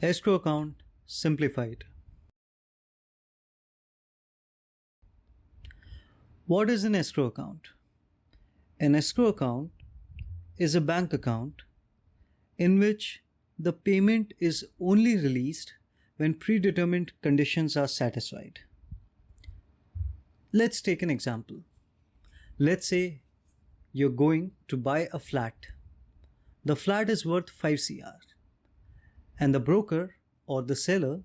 Escrow account simplified. What is an escrow account? An escrow account is a bank account in which the payment is only released when predetermined conditions are satisfied. Let's take an example. Let's say you're going to buy a flat. The flat is worth 5 CR and the broker or the seller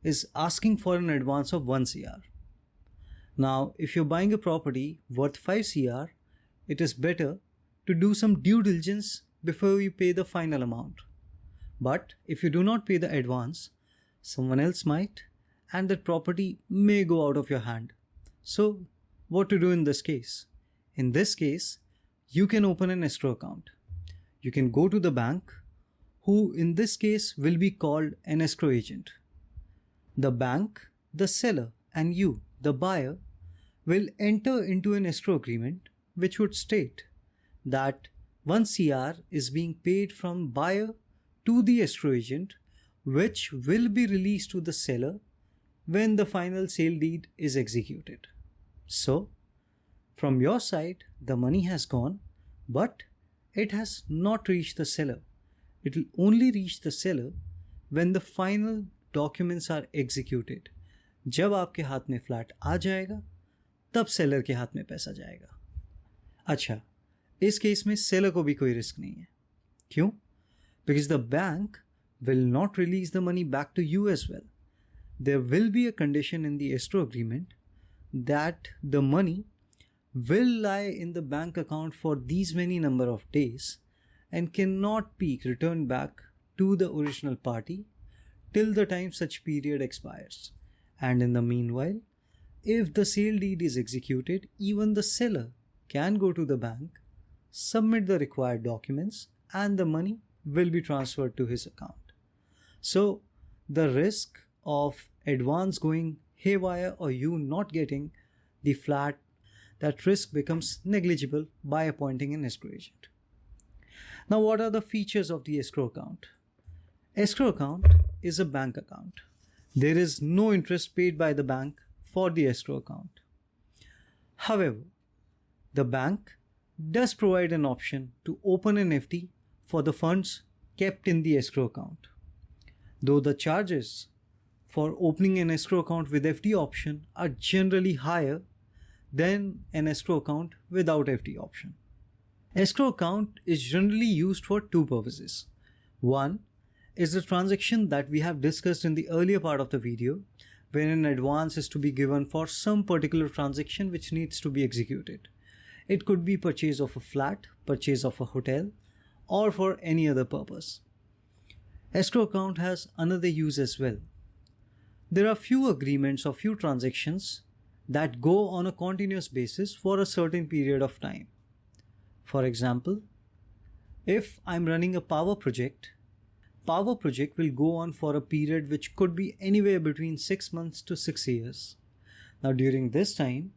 is asking for an advance of 1 CR. Now, if you're buying a property worth 5 CR, it is better to do some due diligence before you pay the final amount. But if you do not pay the advance, someone else might, and that property may go out of your hand. So, what to do in this case? In this case, you can open an escrow account. You can go to the bank, who in this case will be called an escrow agent. The bank, the seller, and you, the buyer, will enter into an escrow agreement which would state that 1 CR is being paid from buyer to the escrow agent, which will be released to the seller when the final sale deed is executed. So, from your side, the money has gone, but it has not reached the seller. It will only reach the seller when the final documents are executed. जब आपके हाथ में flat आ जाएगा, तब seller के हाथ में पैसा जाएगा. अच्छा, इस केस में सेलर को भी कोई रिस्क नहीं है. क्यों? Because the bank will not release the money back to you as well. There will be a condition in the escrow agreement that the money will lie in the bank account for these many number of days and cannot be returned back to the original party till the time such period expires. And in the meanwhile, if the sale deed is executed, even the seller can go to the bank, submit the required documents, and the money will be transferred to his account. So, the risk of advance going haywire or you not getting the flat, that risk becomes negligible by appointing an escrow agent. Now, what are the features of the escrow account? Escrow account is a bank account. There is no interest paid by the bank for the escrow account. However, the bank does provide an option to open an FD for the funds kept in the escrow account. Though the charges for opening an escrow account with FD option are generally higher than an escrow account without FD option. Escrow account is generally used for two purposes. One is the transaction that we have discussed in the earlier part of the video, when an advance is to be given for some particular transaction which needs to be executed. It could be purchase of a flat, purchase of a hotel, or for any other purpose. Escrow account has another use as well. There are few agreements or few transactions that go on a continuous basis for a certain period of time. For example, if I'm running a power project will go on for a period which could be anywhere between 6 months to 6 years. Now, during this time,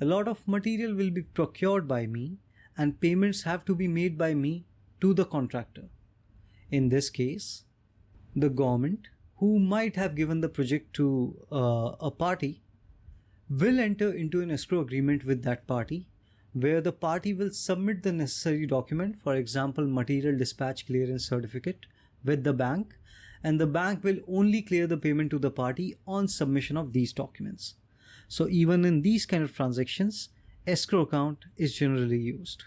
a lot of material will be procured by me and payments have to be made by me to the contractor. In this case, the government, who might have given the project to a party, will enter into an escrow agreement with that party, where the party will submit the necessary document, for example, material dispatch clearance certificate, with the bank, and the bank will only clear the payment to the party on submission of these documents. So even in these kind of transactions, escrow account is generally used.